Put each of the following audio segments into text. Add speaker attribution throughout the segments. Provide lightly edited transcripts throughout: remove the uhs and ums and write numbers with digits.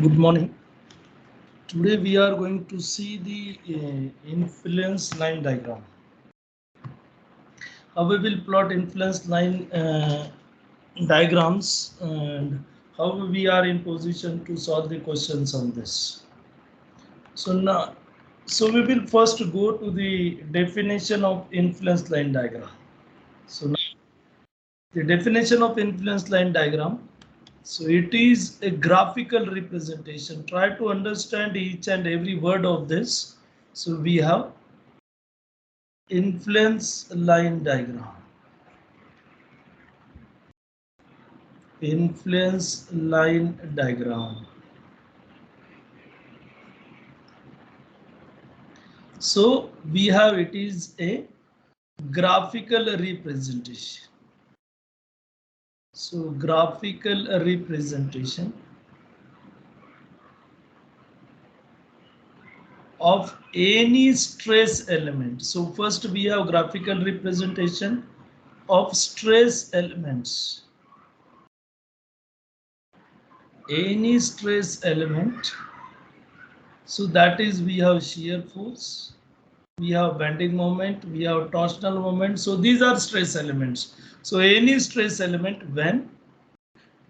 Speaker 1: Good morning. Today we are going to see the influence line diagram. How we will plot influence line diagrams and how we are in position to solve the questions on this. So we will first go to the definition of influence line diagram. So now the definition of influence line diagram. So it is a graphical representation. Try to understand each and every word of this. So we have influence line diagram. Influence line diagram. So we have it is a graphical representation. So graphical representation of any stress element. So first we have graphical representation of stress elements. Any stress element. So that is we have shear force, we have bending moment, we have torsional moment. So these are stress elements. So any stress element when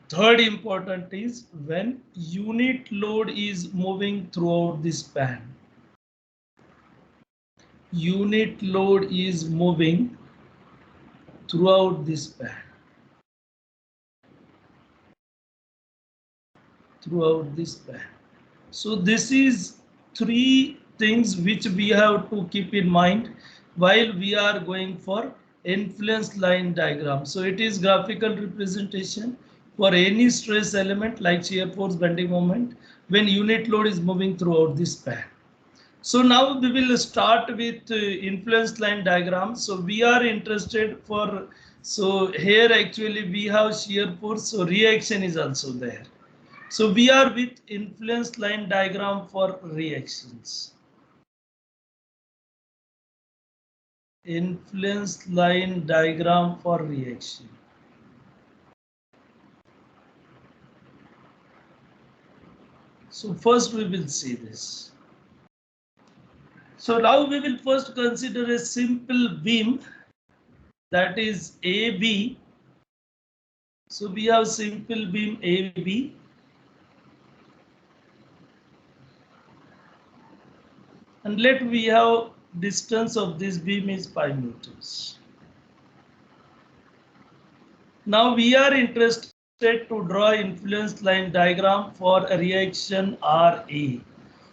Speaker 1: third important is when unit load is moving throughout the span. Unit load is moving throughout the span. Throughout the span. So this is three things which we have to keep in mind while we are going for influence line diagram. So it is graphical representation for any stress element like shear force, bending moment when unit load is moving throughout the span. So now we will start with influence line diagram. So we are interested for, so here actually we have shear force, so reaction is also there. So we are with influence line diagram for reactions. Influence line diagram for reaction. So first we will see this. So now we will first consider a simple beam, that is AB. So we have simple beam AB. And let we have distance of this beam is 5 meters. Now we are interested to draw influence line diagram for a reaction RA.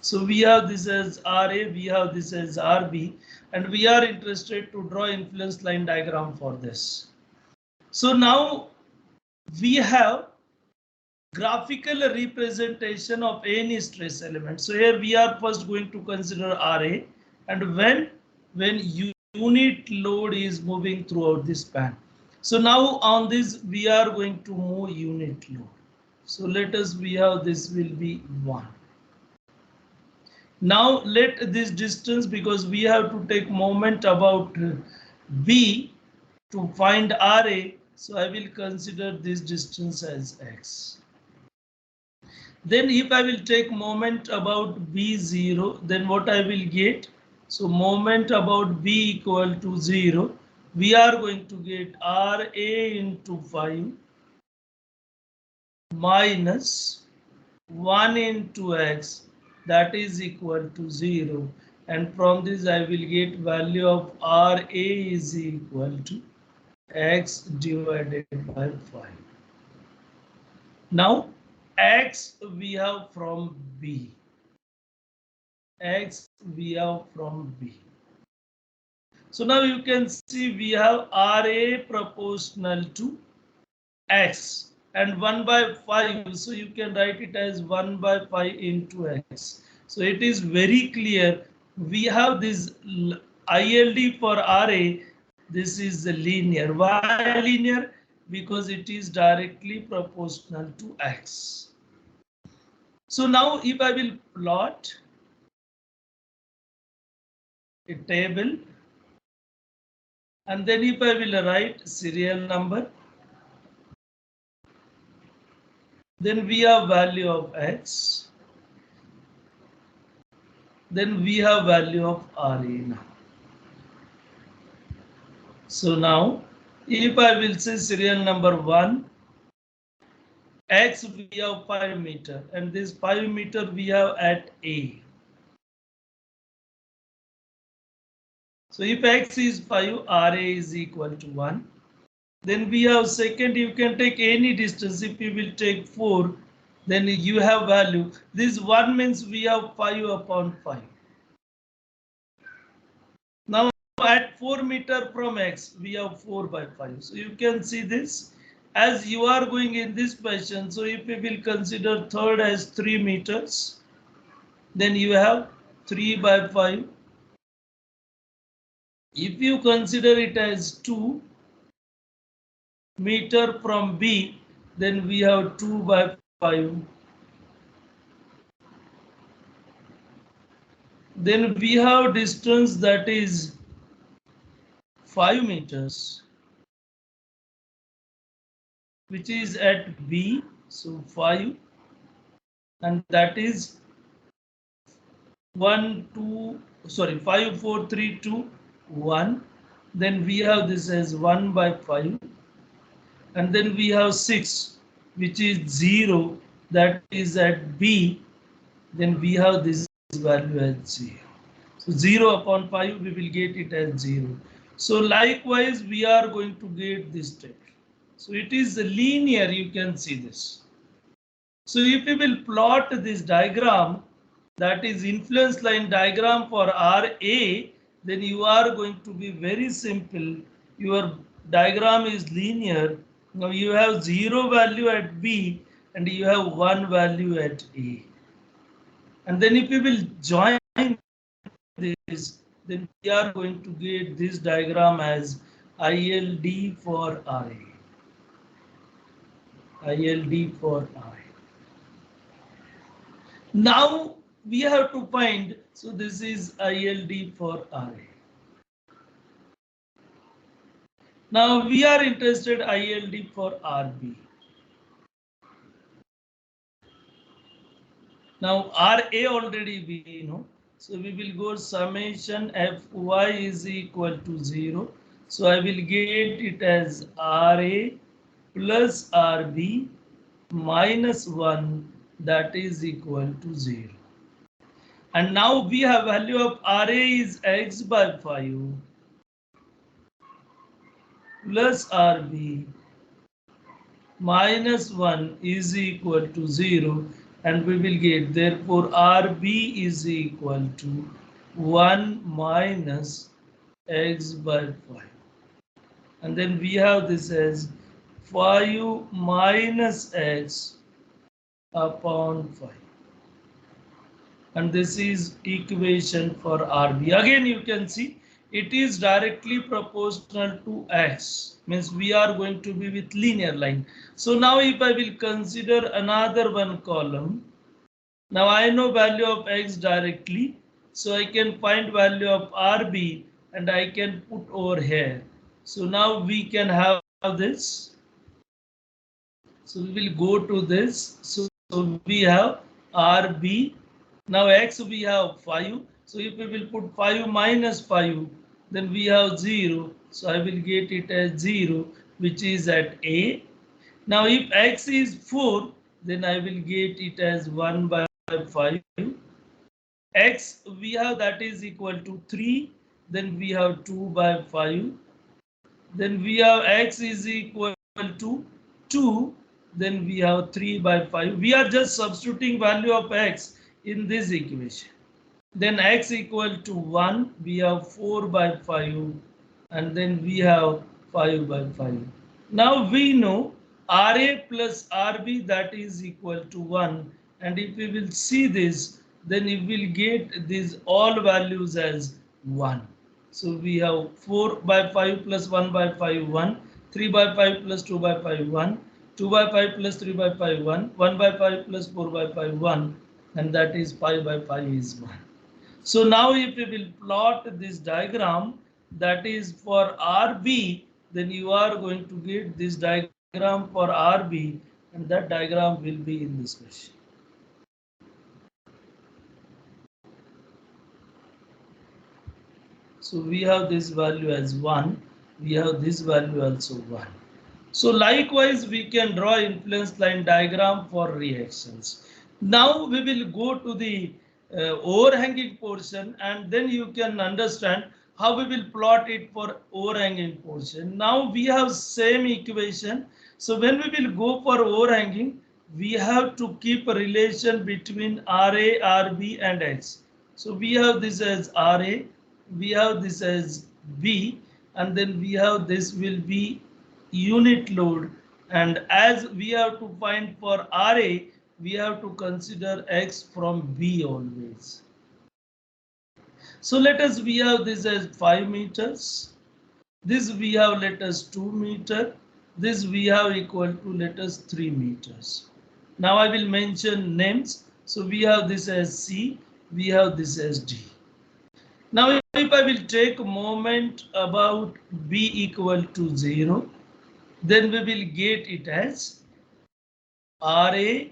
Speaker 1: So we have this as RA, we have this as RB, and we are interested to draw influence line diagram for this. So now we have graphical representation of any stress element. So here we are first going to consider RA, and when unit load is moving throughout the span. So now on this we are going to move unit load. So let us we have this will be 1. Now let this distance, because we have to take moment about B to find RA, so I will consider this distance as x. Then if I will take moment about B0, then what I will get? So moment about B equal to 0, we are going to get RA into 5 minus 1 into x, that is equal to 0. And from this I will get value of RA is equal to x divided by 5. Now x we have from B. X we have from B. So now you can see we have RA proportional to X and 1 by 5. So you can write it as 1 by 5 into X. So it is very clear. We have this ILD for RA. This is linear. Why linear? Because it is directly proportional to X. So now if I will plot a table, and then if I will write serial number, then we have value of x, then we have value of RA now. So now, if I will say serial number 1, x we have 5 meter, and this 5 meter we have at A. So if x is 5, RA is equal to 1. Then we have second, you can take any distance. If you will take 4, then you have value. This 1 means we have 5 upon 5. Now at 4 meter from x, we have 4 by 5. So you can see this as you are going in this fashion. So if we will consider third as 3 meters, then you have 3 by 5. If you consider it as 2 meter from B, then we have 2 by 5. Then we have distance that is 5 meters, which is at B, so 5, and that is 1, 2, sorry, 5, 4, 3, 2, 1. Then we have this as 1 by 5, and then we have 6, which is 0, that is at B. Then we have this value as 0. So 0 upon 5, we will get it as 0. So likewise, we are going to get this step. So it is linear, you can see this. So if we will plot this diagram, that is influence line diagram for RA, then you are going to be very simple. Your diagram is linear. Now you have 0 value at B and you have 1 value at A. And then if we will join this, then we are going to get this diagram as ILD for RA. ILD for RA. Now we have to find, so this is ILD for RA. Now we are interested ILD for RB. Now RA already we know. So we will go summation Fy is equal to 0. So I will get it as RA plus RB minus 1, that is equal to 0. And now we have value of RA is x by 5 plus RB minus 1 is equal to 0, and we will get therefore RB is equal to 1 minus x by 5. And then we have this as 5 minus x upon 5. And this is equation for RB. Again, you can see it is directly proportional to x, means we are going to be with linear line. So now if I will consider another one column, now I know value of x directly, so I can find value of RB and I can put over here. So now we can have this. So we will go to this. So we have RB. Now x we have 5. So if we will put 5 minus 5, then we have 0. So I will get it as 0, which is at A. Now if x is 4, then I will get it as 1 by 5. X we have that is equal to 3. Then we have 2 by 5. Then we have x is equal to 2. Then we have 3 by 5. We are just substituting value of x in this equation. Then x equal to 1, we have 4 by 5, and then we have 5 by 5. Now we know RA plus RB that is equal to 1, and if we will see this, then we will get these all values as 1. So we have 4 by 5 plus 1 by 5, 1, 3 by 5 plus 2 by 5, 1, 2 by 5 plus 3 by 5, 1, 1 by 5 plus 4 by 5, 1, and that is 5 by 5 is 1. So now if we will plot this diagram that is for RB, then you are going to get this diagram for RB, and that diagram will be in this question. So we have this value as 1, we have this value also 1. So likewise, we can draw influence line diagram for reactions. Now we will go to the overhanging portion, and then you can understand how we will plot it for overhanging portion. Now we have same equation. So when we will go for overhanging, we have to keep a relation between RA, RB and X. So we have this as RA, we have this as B, and then we have this will be unit load, and as we have to find for RA, we have to consider X from B always. So let us, we have this as 5 meters, this we have let us 2 meter, this we have equal to let us 3 meters. Now I will mention names. So we have this as C, we have this as D. Now if I will take moment about B equal to 0, then we will get it as RA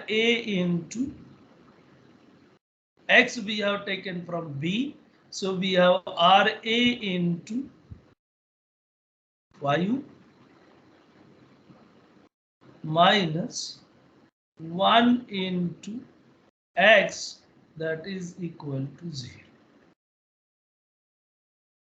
Speaker 1: into X we have taken from B. So we have RA into 5 minus 1 into X, that is equal to 0.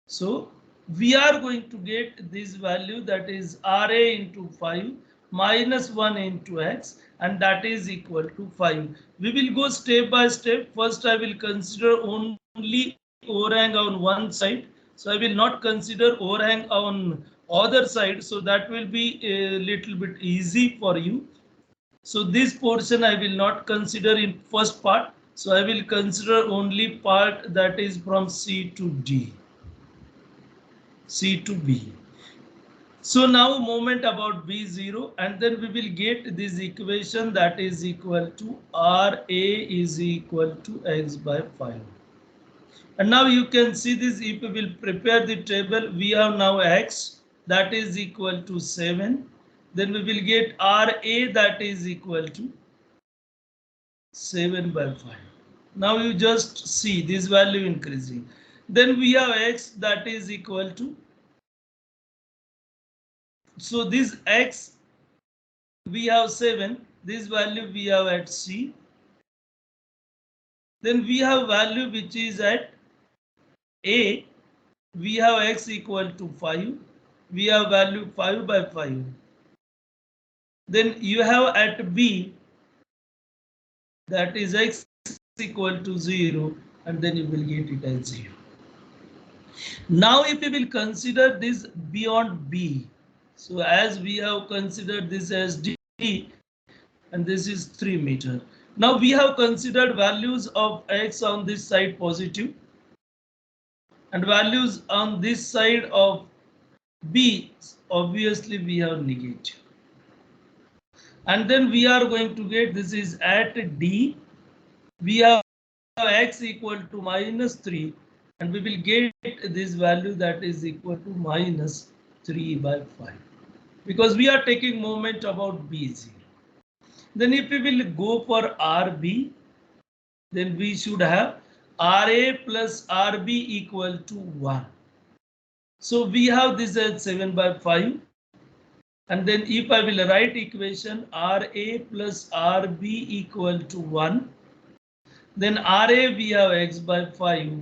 Speaker 1: So we are going to get this value, that is RA into 5 minus 1 into X, and that is equal to 5. We will go step by step. First I will consider only overhang on one side. So I will not consider overhang on other side. So that will be a little bit easy for you. So this portion I will not consider in first part. So I will consider only part that is from C to D. C to B. So now moment about B0, and then we will get this equation that is equal to RA is equal to X by 5. And now you can see this, if we will prepare the table, we have now X that is equal to 7. Then we will get RA that is equal to 7 by 5. Now you just see this value increasing. Then we have X that is equal to, so this X we have 7, this value we have at C. Then we have value which is at A, we have X equal to 5, we have value 5 by 5. Then you have at B, that is X equal to 0, and then you will get it as 0. Now if we will consider this beyond B, so as we have considered this as D, and this is 3 meter. Now we have considered values of X on this side positive, and values on this side of B, obviously we have negative. And then we are going to get, this is at D, we have X equal to minus 3, and we will get this value that is equal to minus 3 by 5, because we are taking moment about B0. Then if we will go for RB, then we should have RA plus RB equal to 1. So we have this as 7 by 5. And then if I will write equation RA plus RB equal to 1, then RA we have X by 5,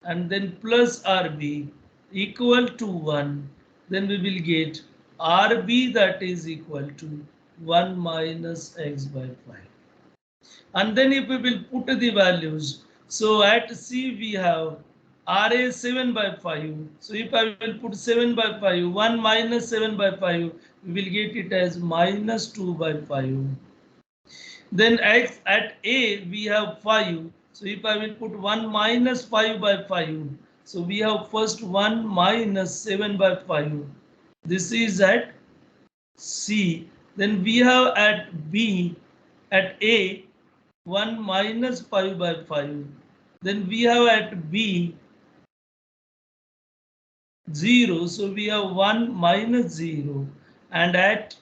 Speaker 1: and then plus RB equal to 1. Then we will get RB that is equal to 1 minus X by 5. And then if we will put the values, so at C we have RA 7 by 5. So if I will put 7 by 5, 1 minus 7 by 5, we will get it as minus 2 by 5. Then X at A we have 5. So if I will put 1 minus 5 by 5, so we have first 1 minus 7 by 5. This is at C. Then we have at B, at A, 1 minus 5 by 5. Then we have at B 0. So we have 1 minus 0. And at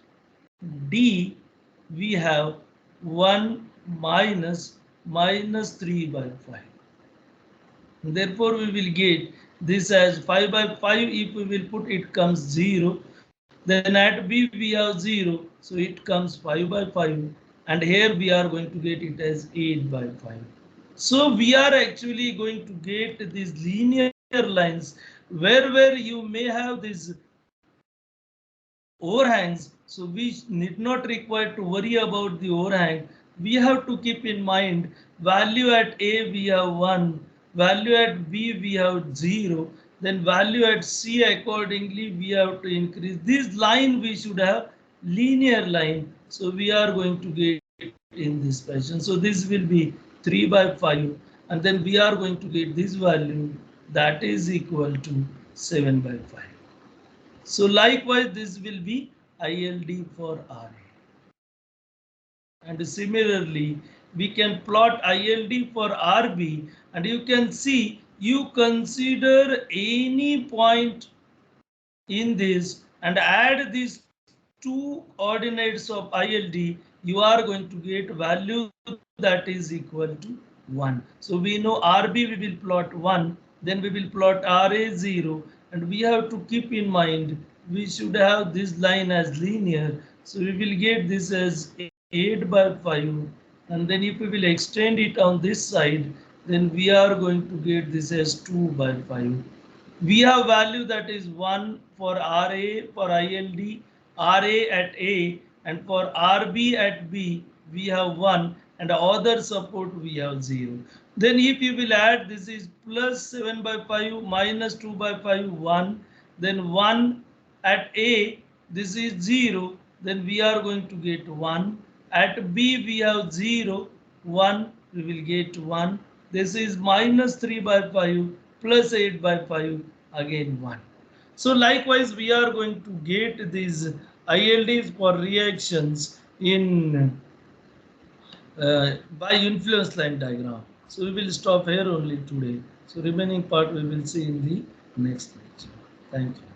Speaker 1: D, we have 1 minus 3 by 5. Therefore, we will get this as 5 by 5. If we will put it comes 0. Then at B we have 0. So it comes 5 by 5. And here we are going to get it as 8 by 5. So we are actually going to get these linear lines where you may have these overhangs. So we need not require to worry about the overhang. We have to keep in mind value at A we have 1, value at B we have 0, then value at C accordingly we have to increase. This line we should have linear line. So we are going to get in this fashion. So this will be 3 by 5 and then we are going to get this value that is equal to 7 by 5. So likewise, this will be ILD for RA. And similarly, we can plot ILD for RB and you can see you consider any point in this and add these two coordinates of ILD, you are going to get value that is equal to 1. So we know RB we will plot 1, then we will plot RA 0, and we have to keep in mind we should have this line as linear. So we will get this as 8 by 5, and then if we will extend it on this side, then we are going to get this as 2 by 5. We have value that is 1 for RA, for ILD, RA at A, and for RB at B, we have 1, and other support we have 0. Then if you will add, this is plus 7 by 5 minus 2 by 5, 1. Then 1 at A, this is 0. Then we are going to get 1. At B, we have 0, 1, we will get 1. This is minus 3 by 5 plus 8 by 5, again 1. So likewise, we are going to get these ILDs for reactions in by influence line diagram. So we will stop here only today. So remaining part we will see in the next lecture. Thank you.